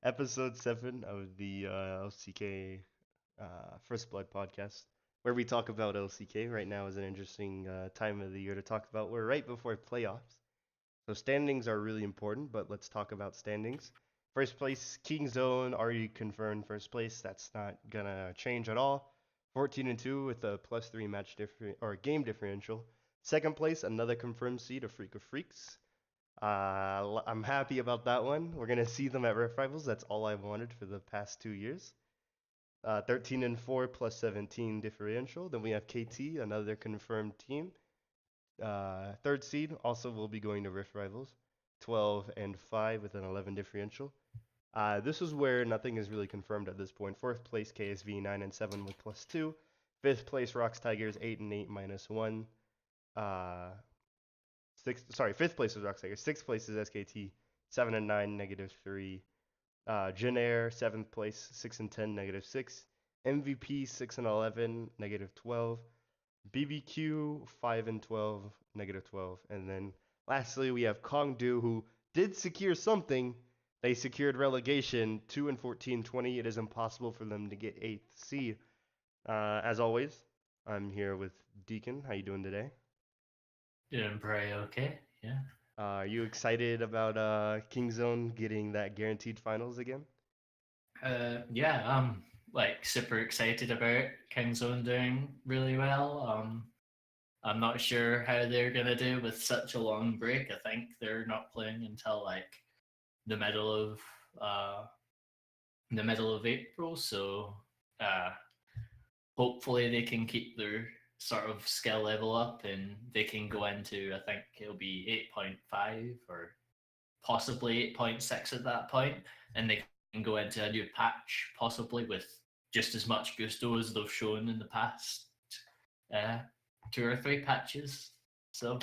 episode 7 of the LCK First Blood podcast, where we talk about LCK. Right now is an interesting time of the year to talk about. We're right before playoffs, so standings are really important, but let's talk about standings. First place, King Zone, already confirmed first place. That's not gonna change at all. 14 and 2 with a +3 match different or game differential. Second place, another confirmed seed, a Freak of Freaks. I'm happy about that one. We're gonna see them at Rift Rivals. That's all I've wanted for the past 2 years. 13 and 4 +17 differential. Then we have KT, another confirmed team. Third seed also will be going to Rift Rivals. 12 and 5 with an 11 differential. This is where nothing is really confirmed at this point. Fourth place KSV 9 and 7 with +2. Fifth place Rocks Tigers 8 and 8 -1. Uh, Fifth place is Rocks Tigers. Sixth place is SKT 7 and 9 -3. Jin Air, 7th place, 6 and 10, -6. MVP, 6 and 11, -12. BBQ, 5 and 12, -12. And then lastly, we have Kongdu, who did secure something. They secured relegation, 2 and 14, 20. It is impossible for them to get 8th seed. As always, I'm here with Deacon. How you doing today? Doing pretty okay, yeah. Are you excited about Kingzone getting that guaranteed finals again? Yeah, I'm like super excited about Kingzone doing really well. I'm not sure how they're gonna do with such a long break. I think they're not playing until like the middle of uh the middle of April, so uh hopefully they can keep their sort of skill level up and they can go into, I think it'll be 8.5 or possibly 8.6 at that point, and they can go into a new patch possibly with just as much gusto as they've shown in the past uh, 2 or 3 patches. So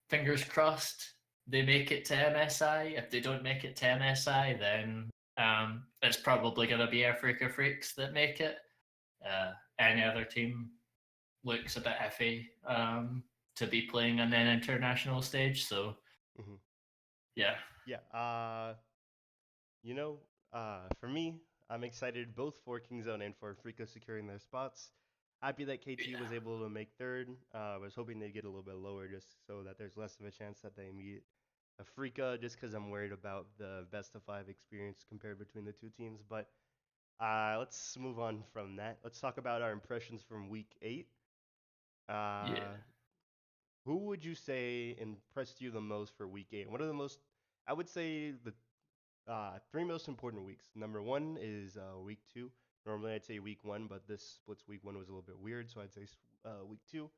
fingers crossed they make it to MSI. If they don't make it to MSI, then it's probably going to be Africa Freaks that make it. Any other team looks a bit iffy to be playing on an international stage. So Mm-hmm. yeah, Yeah. You know, for me, I'm excited both for Kingzone and for Freako securing their spots. Happy that KT was yeah. able to make third. I was hoping they'd get a little bit lower just so that there's less of a chance that they meet a Freaka, just because I'm worried about the best of 5 experience compared between the two teams. But let's move on from that. Let's talk about our impressions from week 8. Uh, Yeah. who would you say impressed you the most for week 8? What are the most, I would say, the three most important weeks. Number one is week 2. Normally I'd say week 1, but this splits week 1 was a little bit weird, so I'd say week 2.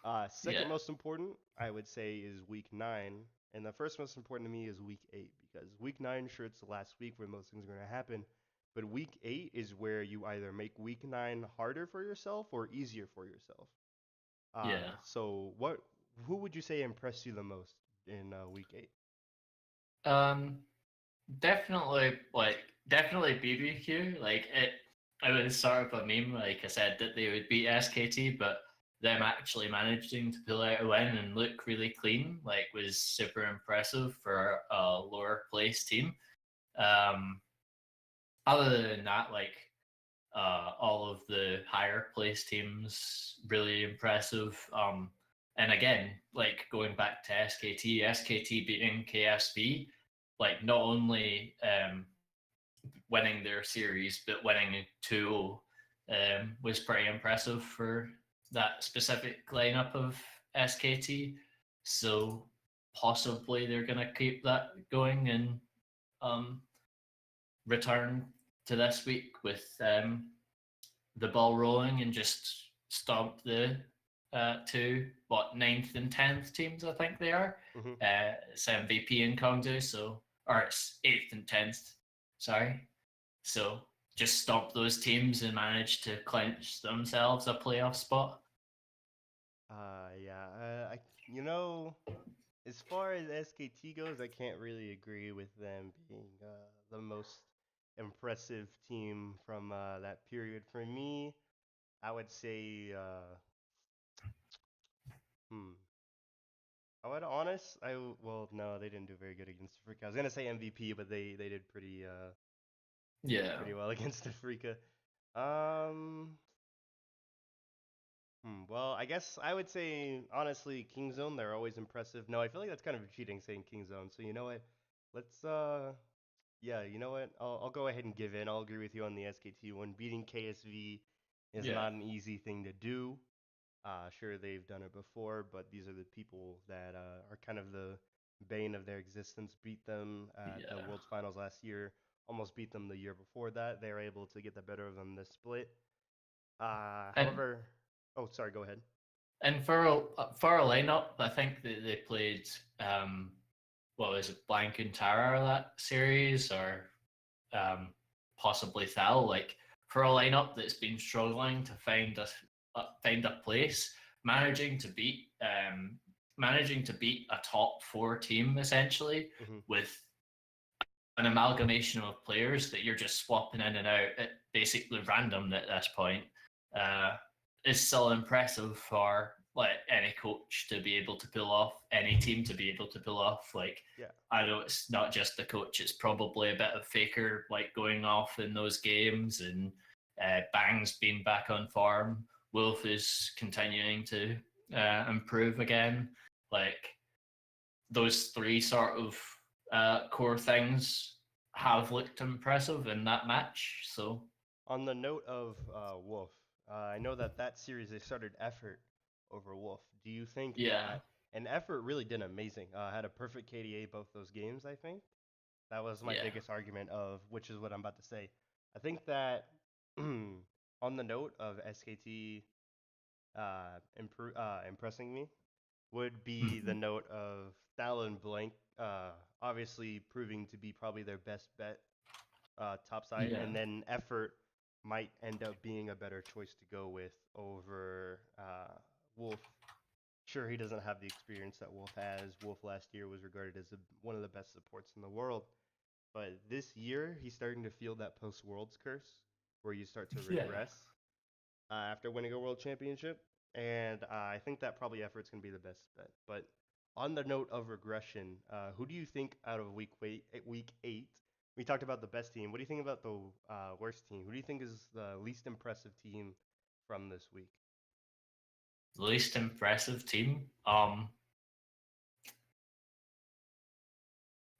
Yeah. Second most important, I would say, is week 9. And the first most important to me is week 8, because week 9, sure, it's the last week where most things are going to happen. But week 8 is where you either make week 9 harder for yourself or easier for yourself. Yeah. Who would you say impressed you the most in week 8? Um, definitely BBQ. Like it was sort of a meme. Like I said that they would beat SKT, but them actually managing to pull out a win and look really clean, like was super impressive for a lower place team. Um, other than that, like all of the higher place teams really impressive. And again, like going back to SKT beating KSV, like not only winning their series but winning 2 was pretty impressive for that specific lineup of SKT. So possibly they're gonna keep that going and um, return to this week with the ball rolling and just stomp the ninth and 10th teams, I think they are. Mm-hmm. It's MVP and Kongdu, so or it's 8th and 10th, sorry. So just stomp those teams and manage to clinch themselves a playoff spot. Yeah. You know, as far as SKT goes, I can't really agree with them being the most impressive team from that period. For me, I would say, hmm, I would honest. Well, no, they didn't do very good against Africa. I was gonna say MVP, but they did Yeah, pretty well against Africa. Um, well, I guess I would say honestly, Kingzone. They're always impressive. No, I feel like that's kind of cheating saying Kingzone. So you know what? Let's yeah, you know what? I'll go ahead and give in. I'll agree with you on the SKT one. Beating KSV is yeah, not an easy thing to do. Sure, they've done it before, but these are the people that are kind of the bane of their existence. Beat them at the yeah. World's Finals last year. Almost beat them the year before that. They were able to get the better of them this split. And However, oh, sorry, go ahead. for a lineup, I think that they played what was it, Blank and Tara that series, or possibly Thal. Like for a lineup that's been struggling to find a place, managing to beat managing to beat a top four team essentially Hmm. with an amalgamation of players that you're just swapping in and out at basically random at this point uh, is still impressive for like any coach to be able to pull off, any team to be able to pull off. Like Yeah. I know it's not just the coach; it's probably a bit of Faker like going off in those games, and Bang's being back on form. Wolf is continuing to improve again. Like those three sort of core things have looked impressive in that match. So On the note of Wolf, I know that that series they started Effort over Wolf. Do you think yeah, that and Effort really did amazing? Had a perfect KDA both those games. I think that was my yeah, biggest argument of which is what I'm about to say. I think that on the note of SKT impressing me would be the note of Thalen Blank, obviously proving to be probably their best bet top side, yeah, and then Effort might end up being a better choice to go with over Wolf. Sure, he doesn't have the experience that Wolf has. Wolf last year was regarded as one of the best supports in the world, but this year he's starting to feel that post Worlds curse, where you start to yeah. regress after winning a World Championship, and I think that probably Effort's gonna be the best bet. But on the note of regression, who do you think out of week eight? We talked about the best team. What do you think about the worst team? Who do you think is the least impressive team from this week? The least impressive team.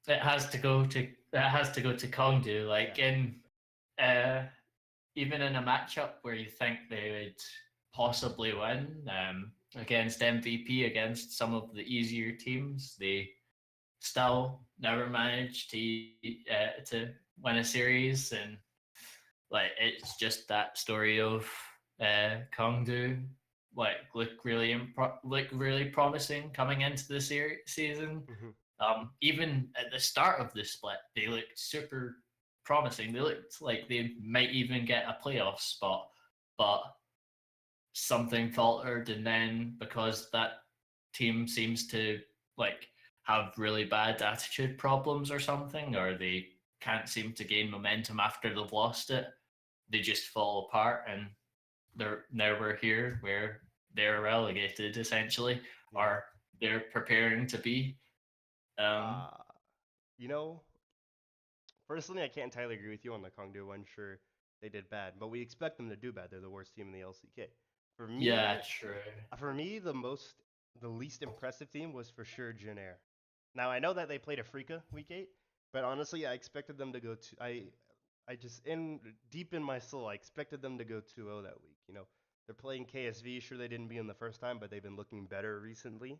It has to go to Kongdu. Yeah. Like in uh, even in a matchup where you think they would possibly win against MVP, against some of the easier teams, they still never managed to win a series, and like it's just that story of Kongdu like look really promising coming into the season. Hmm. Even at the start of the split, they looked super promising. They looked like they might even get a playoff spot, but something faltered, and then because that team seems to like have really bad attitude problems or something, or they can't seem to gain momentum after they've lost it, they just fall apart, and we're here where they're relegated essentially, Yeah. or they're preparing to be. Um, Uh, you know, personally, I can't entirely agree with you on the Kongdu one. Sure, they did bad, but we expect them to do bad. They're the worst team in the LCK. For yeah, me, true. the least impressive team was for sure Jin Air. Now I know that they played Afrika week 8, but honestly, I expected them to go to I just in deep in my soul, I expected them to go 2-0 that week. You know, they're playing KSV. Sure, they didn't be in the first time, but they've been looking better recently.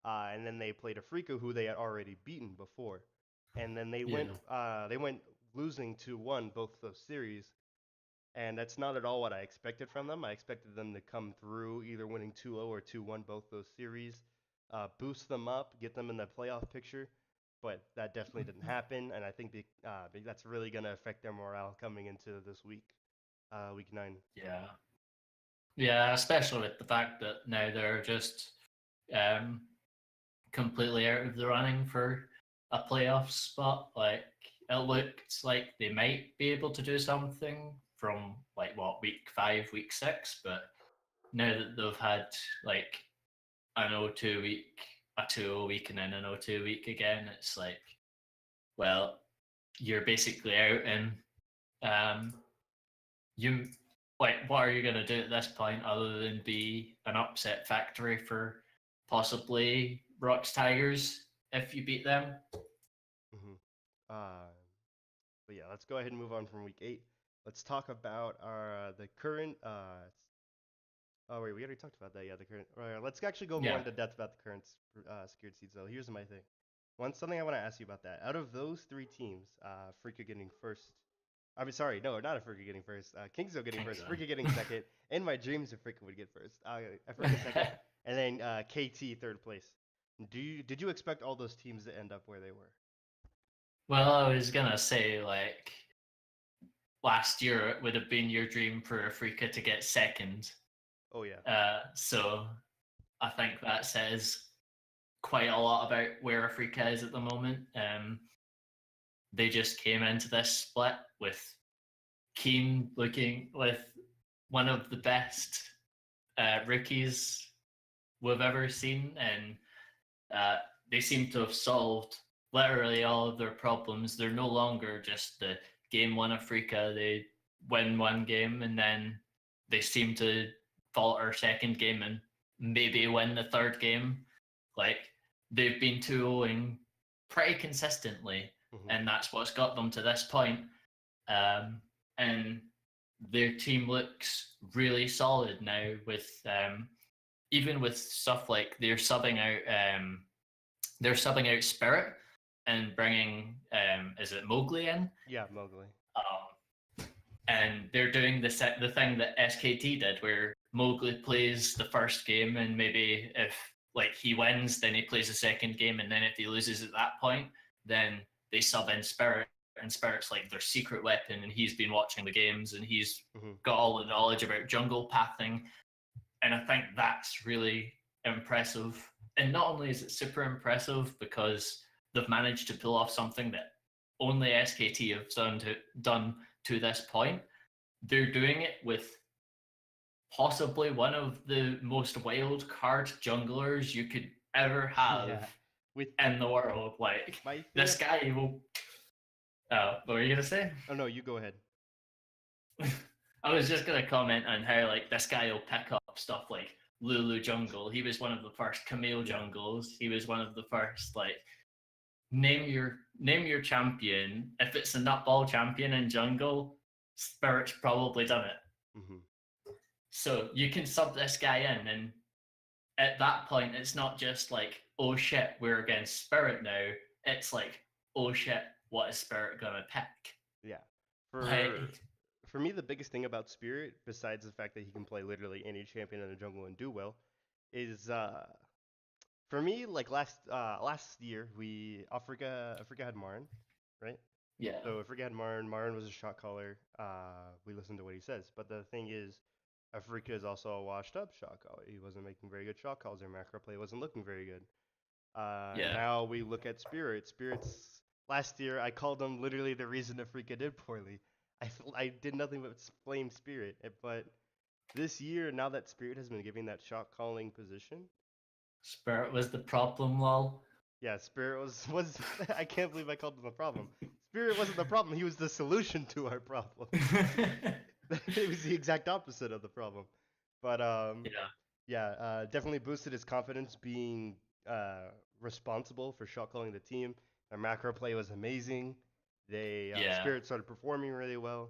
And then they played Afrika, who they had already beaten before, and then Yeah, they went losing 2-1 both those series, and that's not at all what I expected from them. I expected them to come through either winning 2-0 or 2-1 both those series, boost them up, get them in the playoff picture, but that definitely didn't happen, and I think that's really going to affect their morale coming into this week, week 9. yeah, yeah. Especially with the fact that now they're just um, completely out of the running for a playoff spot. Like it looked like they might be able to do something from like what week 5, week 6, but now that they've had like an 0-2 week a 2-0 week and then an 0-2 week again. It's like, well, you're basically out, and um, you like, what are you going to do at this point other than be an upset factory for possibly Rocks Tigers if you beat them? Hmm. Uh, but yeah, let's go ahead and move on from week 8. Let's talk about our the current. Oh wait, we already talked about that. Yeah, the current. Let's actually go more Yeah. into depth about the current secured seeds. Though here's my thing. One something I want to ask you about that. Out of those three teams, Freaka getting first. I mean, sorry, no, not a Freaka getting first. Kingsville getting Kings first. on. Freaka getting second. In my dreams, if Freaka would get first. Freaka second, and then KT third place. Did you expect all those teams to end up where they were? Well, I was gonna say, like, last year it would have been your dream for Africa to get second. Oh yeah. So I think that says quite a lot about where Africa is at the moment. They just came into this split with Keane looking with one of the best rookies we've ever seen, and uh, they seem to have solved literally all of their problems. They're no longer just the game one Africa. They win one game and then they seem to falter second game and maybe win the third game. Like, they've been 2-0ing pretty consistently, Hmm. and that's what's got them to this point. And their team looks really solid now with even with stuff like they're subbing out Spirit and bringing is it Mowgli in? Yeah, Mowgli. And they're doing the thing that SKT did, where Mowgli plays the first game, and maybe if like he wins, then he plays the second game, and then if he loses at that point, then they sub in Spirit, and Spirit's like their secret weapon, and he's been watching the games, and he's Hmm. got all the knowledge about jungle pathing, and I think that's really impressive. And not only is it super impressive because they've managed to pull off something that only SKT have done to this point, they're doing it with possibly one of the most wild card junglers you could ever have Yeah. With in the world. Like, my this thing. guy will. What were you gonna say? Oh no, you go ahead. I was just gonna comment on how like this guy will pick up stuff like Lulu Jungle. He was one of the first Camille Yeah. Jungles. He was one of the first like name your champion. If it's a nutball champion in jungle, Spirit's probably done it. Hmm. So you can sub this guy in, and at that point, it's not just like, oh shit, we're against Spirit now. It's like, oh shit, what is Spirit gonna pick? Yeah. Like, For me, the biggest thing about Spirit, besides the fact that he can play literally any champion in the jungle and do well, is for me like last year we Africa had Marin, right? yeah, So Africa had Marin. Marin was a shot caller. We listened to what he says, but the thing is, Africa is also a washed up shot caller. He wasn't making very good shot calls. Their macro play wasn't looking very good. yeah, Now we look at Spirit. Spirit's last year, I called him literally the reason Afrika did poorly. I did nothing but blame Spirit. But this year, now that Spirit has been giving that shot calling position, Spirit was the problem, lol. yeah, Spirit was I can't believe I called him the problem. Spirit wasn't the problem. He was the solution to our problem. It was the exact opposite of the problem. But Yeah, yeah, definitely boosted his confidence being responsible for shot calling the team. Their macro play was amazing. They yeah, Spirit started performing really well,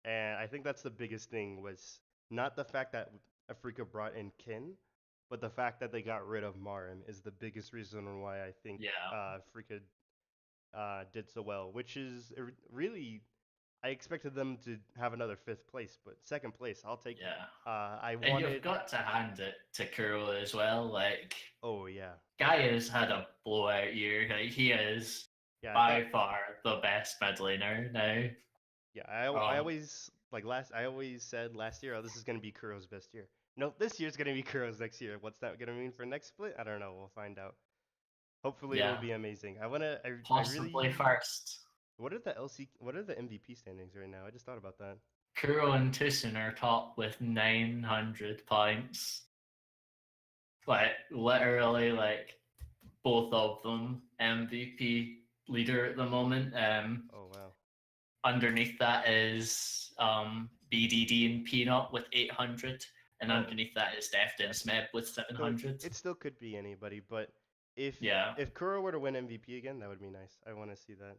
and I think that's the biggest thing was not the fact that Afrika brought in Kin, but the fact that they got rid of Marin is the biggest reason why I think yeah, Afrika did so well. Which is really I expected them to have another fifth place, but second place I'll take it. yeah. I And you've wanted. got to hand it to Kuro as well. Like, Oh yeah, Guy has had a blowout year. Like, he is yeah. I think by far the best mid laner now. yeah. I Um, always I always said last year, oh, this is gonna be Kuro's best year. No, this year's gonna be Kuro's next year. What's that gonna mean for next split? I don't know. We'll find out. Hopefully, it'll yeah, be amazing. I possibly really. first. What are the MVP standings right now? I just thought about that. Kuro and Tucson are top with 900 points. Like, literally, like, both of them MVP leader at the moment. Oh wow. Underneath that is BDD and Peanut with 800, and Oh, underneath that is Deft and Smeb with so 700. it still could be anybody, but if Yeah, if Kuro were to win MVP again, that would be nice. I want to see that.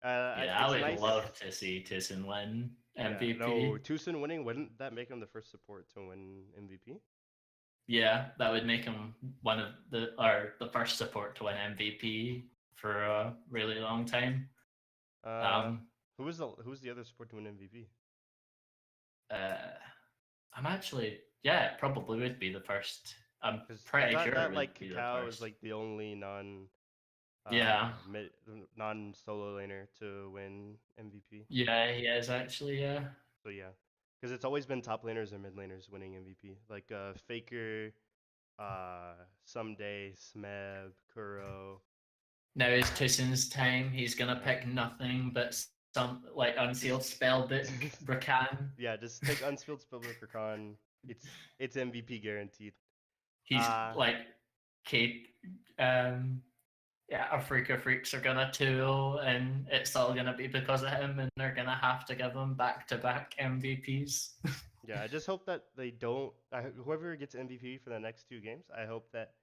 yeah, I It's would nice. love to see Tyson win Yeah, no, MVP. Tucson winning, wouldn't that make him the first support to win MVP? Yeah, that would make him one of the first support to win MVP for a really long time. Uh, Um, who's the other support to win MVP? uh, I'm actually, yeah, it probably would be the first. I'm Because pretty that sure it that would like be the Cacao is first. like the only Yeah, mid, non solo laner to win MVP. yeah, he is actually. Yeah. So yeah, because it's always been top laners and mid laners winning MVP. Like Faker, Someday, Smeb, Kuro. Now is Tyson's time. He's gonna Yeah, pick nothing but some like just unsealed spellbook Rakan. yeah, just take Unspilled Spellbook or Khan. It's MVP guaranteed. He's Uh like Kate. Um, yeah, Africa freaks are gonna tool, and it's all gonna be because of him, and they're gonna have to give him back-to-back MVPs. yeah, I just hope that they don't. Whoever gets MVP for the next two games, I hope that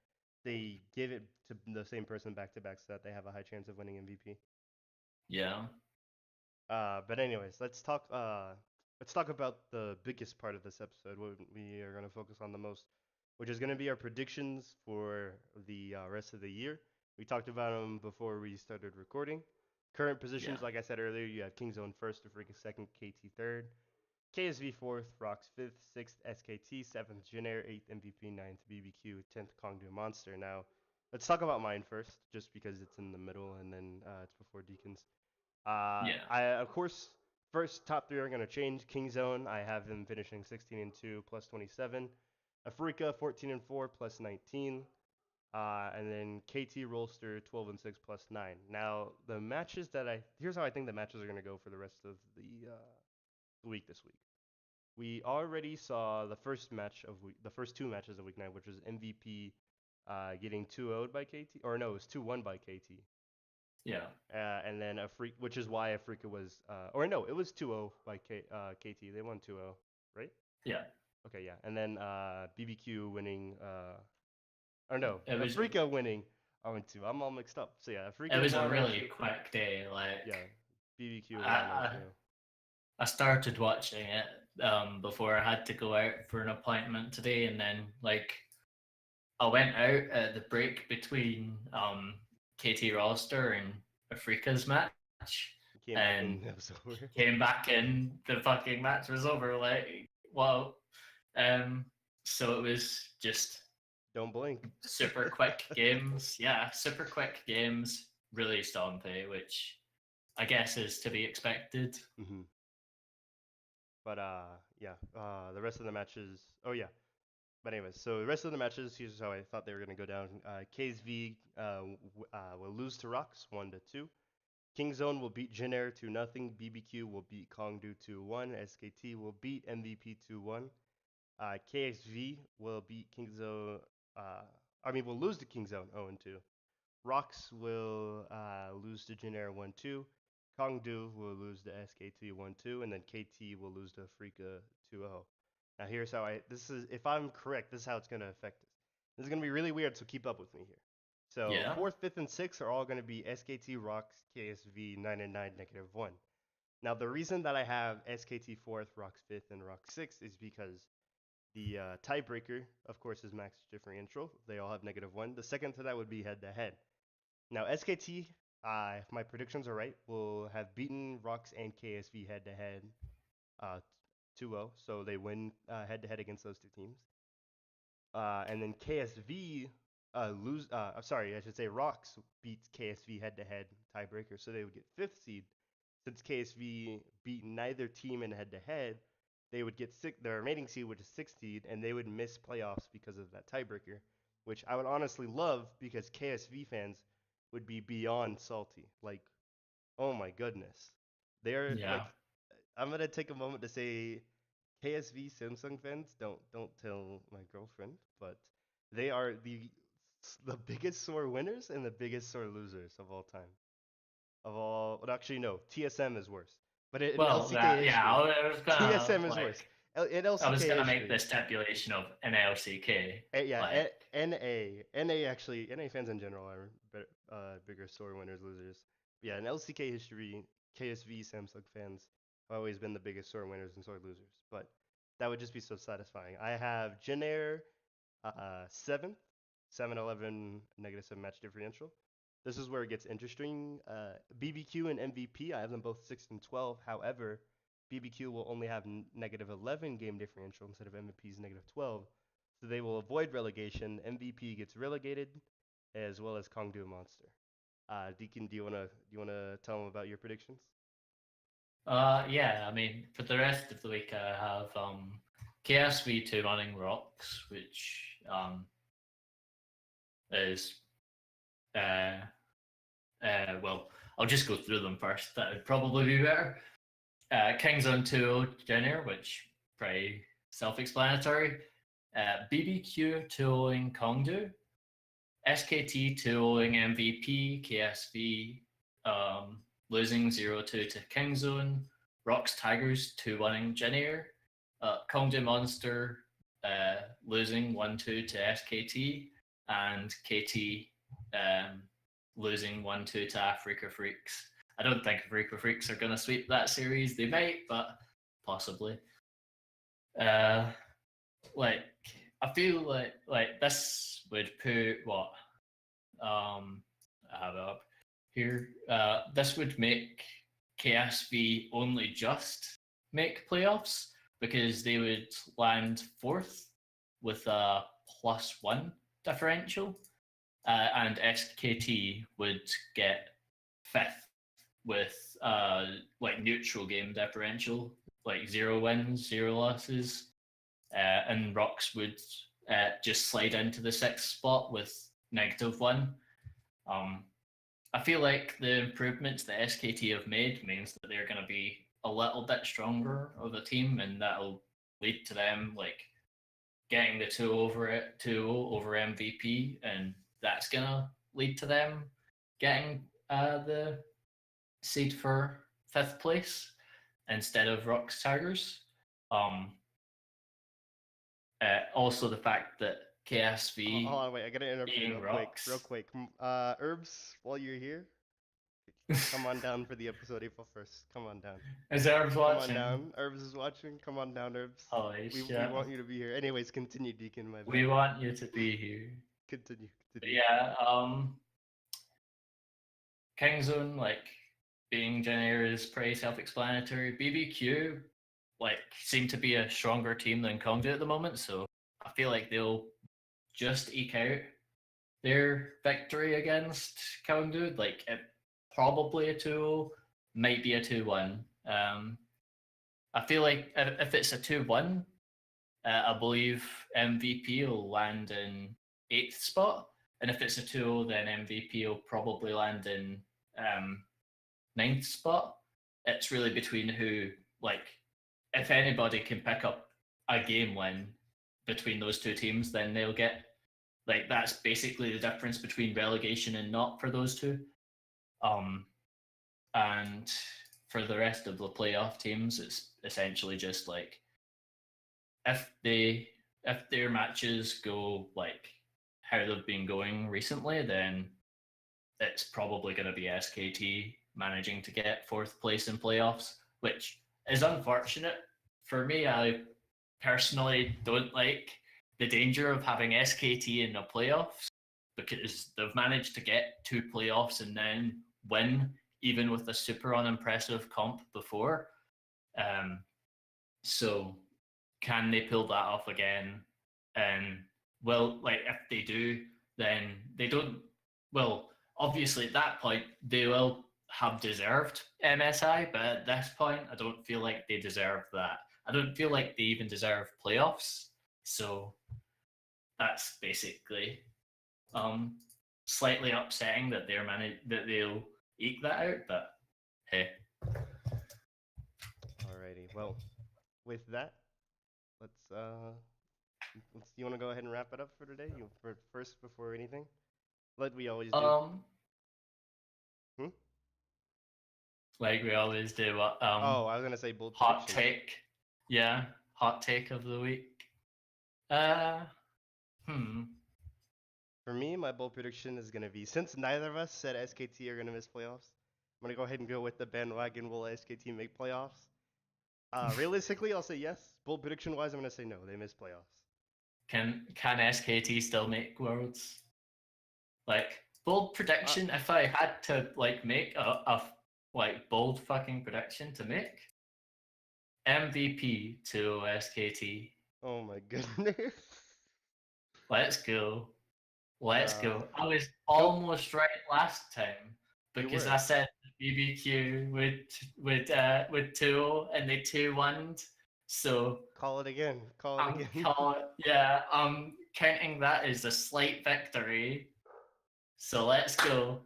they give it to the same person back to back so that they have a high chance of winning MVP. Yeah, But anyways, let's talk about the biggest part of this episode. What we are gonna focus on the most, which is gonna be our predictions for the rest of the year. We talked about them before we started recording. Current yeah, positions, like I said earlier, you have Kingzone first, Afrika second, KT third, KSV fourth, Rocks fifth, sixth, SKT seventh, Jinair eighth, MVP ninth, BBQ 10th, Kongdu Monster. Now, let's talk about mine first, just because it's in the middle and then it's before Deacons. yeah, I of course first top three are gonna change. Kingzone, I have them finishing 16 and 2 plus 27. Afrika 14 and 4 plus 19. And then KT Rolster 12 and 6 plus 9. Now the matches that I here's how I think the matches are gonna go for the rest of the week this week. We already saw the first two matches of week 9, which was MVP getting 2-0'd by KT, or no, it was 2-1 by KT. yeah, And then which is why Afrika was, or no, it was 2-0 by KT. They won 2-0, right? yeah. Okay, yeah. And then BBQ winning, or no, It was Afrika winning 0-2. I'm all mixed up. So yeah, it Afrika was a won really 0-2. quick day. Like Yeah, BBQ won I, 0-2. I started watching it before I had to go out for an appointment today, and then like I went out at the break between KT Roster and Afrika's match, He came back and in, it was over. came back in. The fucking match was over. Like wow. Um, so it was just Don't blink. super quick games. Yeah, super quick games. Really stompy, which I guess is to be expected. hmm But yeah, the rest of the matches. Oh yeah. But anyways, so the rest of the matches, here's how I thought they were gonna go down. KSV will lose to Rocks 1-2. Kingzone will beat Jinair 2-0. BBQ will beat Kongdu 2-1. SKT will beat MVP 2-1. KXV will beat Kingzone. Uh, will lose to Kingzone 0-2. Rocks will lose to Jinair 1-2. Kongdu will lose to SKT 1-2, and then KT will lose to Afrika 2-0. Now here's how this is if I'm correct, this is how it's gonna affect us. This is gonna be really weird, so keep up with me here. So Yeah, fourth, fifth, and sixth are all gonna be SKT, Rocks, KSV 9 and 9, -1. Now the reason that I have SKT fourth, Rocks fifth, and Rocks sixth is because the tiebreaker, of course, is max differential. They all have -1. The second to that would be head to head. Now, SKT, if my predictions are right, will have beaten Rocks and KSV head to head 2-0. So they win head to head against those two teams. And then KSV sorry, I should say Rocks beats KSV head to head tiebreaker. So they would get fifth seed. Since KSV beat neither team in head to head, they would get their remaining seed, which is sixth seed, and they would miss playoffs because of that tiebreaker, which I would honestly love because KSV fans would be beyond salty. Like, oh my goodness. They're yeah, like I'm gonna take a moment to say KSV Samsung fans, don't tell my girlfriend, but they are the The biggest sore winners and the biggest sore losers of all time. Of all, well, actually, no, TSM is worse. But in Well, LCK that yeah, history, I was gonna TSM is worse. In I was LCK gonna make history, the stipulation of an LCK, Yeah, like NA actually, NA fans in general are bigger sore winners, losers. Yeah, in LCK history, KSV, Samsung fans have always been the biggest sore winners and sore losers. But that would just be so satisfying. I have Jin 7th, 7-11 -7 match differential. This is where it gets interesting. BBQ and MVP, I have them both 6 and 12. However, BBQ will only have -11 game differential instead of MVP's -12. So they will avoid relegation. MVP gets relegated, as well as Kongdu Monster. Deacon, do you wanna tell them about your predictions? yeah, I mean for the rest of the week I have KSV two running rocks, which is uh well, I'll just go through them first. That would probably be better. Kings on 2 Junior, which pretty self-explanatory. BBQ 2-0 Kongdu, SKT 2-0 MVP, KSV losing 0-2 to Kingzone, Rocks Tigers 2-1 Junior, Kongdu Monster losing 1-2 to SKT, and KT um, losing 1-2 to Africa Freaks. I don't think Africa Freaks are going to sweep that series. They might, but possibly. Uh, like I feel like this would put what I have it up here. This would make KSV only just make playoffs because they would land fourth with a +1 differential, and SKT would get fifth with like neutral game differential, like 0 wins, 0 losses, and Rocks would just slide into the sixth spot with -1. Um, I feel like the improvements that SKT have made means that they're going to be a little bit stronger of a team, and that'll lead to them like getting the two over MVP, and that's gonna lead to them getting the seed for fifth place instead of Rocks Tigers. Um, Also, the fact that Hold KSV on, wait. I gotta interrupt you being real quick. Real Rocks. quick. Herbs, while you're here, come on down for the episode April 1st. Come on down. Is Herbs Come on watching? down. Herbs is watching. Come on down, Herbs. Holy We shit. want you to be here. Anyways, continue, Deacon. My We bad. want you to be here. Continue. But Continue. yeah, Kingzone, like, being Junior is pretty self explanatory. BBQ, like, seem to be a stronger team than Conduit at the moment, so I feel like they'll just eke out their victory against Conduit. Like, it, probably a 2, might be a 2-1. I feel like if it's a 2-1, I believe MVP will land in eighth spot, and if it's a 2-0, then MVP will probably land in um, ninth spot. It's really between who, like, if anybody can pick up a game win between those two teams, then they'll get, like, that's basically the difference between relegation and not for those two. Um, and for the rest of the playoff teams, it's essentially just like if they if their matches go like how they've been going recently, then it's probably going to be SKT managing to get fourth place in playoffs, which is unfortunate for me. I personally don't like the danger of having SKT in the playoffs because they've managed to get two playoffs and then win even with a super unimpressive comp before. Um, so can they pull that off again? And well, like if they do, then they don't. Well, obviously at that point they will have deserved MSI, but at this point, I don't feel like they deserve that. I don't feel like they even deserve playoffs. So that's basically um, slightly upsetting that that they'll eke that out. But hey, Alrighty. Well, with that, let's You want to go ahead and wrap it up for today? You for first before anything, like we always do. Um, Hmm? like we always do. Oh, I was gonna say bold Hot prediction. take. Yeah, hot take of the week. Uh, hmm. For me, my bold prediction is gonna be since neither of us said SKT are gonna miss playoffs, I'm gonna go ahead and go with the bandwagon. Will SKT make playoffs? Realistically, I'll say yes. Bold prediction wise, I'm gonna say no. They miss playoffs. Can SKT still make worlds? Like bold Uh, prediction. If I had to like make a like bold fucking prediction to make, MVP to SKT. oh my goodness. Let's go. Let's Uh, go. I was go. almost right last time You because I were. said BBQ would 2 and they 2-1. So Call it again. Call it I'm again. yeah, I'm counting that as a slight victory. So let's go.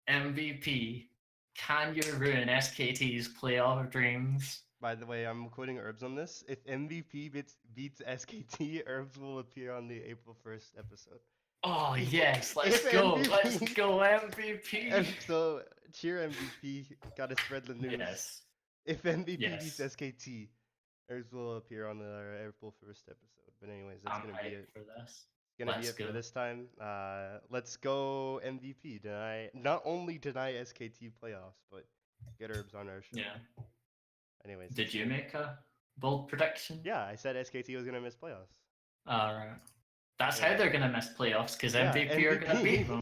MVP. Can you ruin SKT's playoff dreams? By the way, I'm quoting Herbs on this. If MVP beats SKT, Herbs will appear on the April 1st episode. Oh yes, let's If go. Let's MVP, go MVP. so cheer MVP. Gotta spread the news. Yes. If MVP beats Yes. SKT, Herbs will appear on the April 1st episode. But anyways, that's I'm gonna be it. hyped for this. Gonna be Let's it for go. this time. Let's go MVP. Deny not only deny SKT playoffs, but get Herbs on our show. Yeah. Anyways, Did that's you it. make a bold prediction? Yeah, I said SKT was gonna miss playoffs. Alright. That's how Anyways, they're gonna miss playoffs because yeah, MVP are gonna beat them. MVP.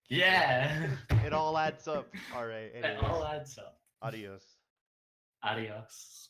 Yeah. It all adds up. All right. It Anyways, all adds up. adios. Adios.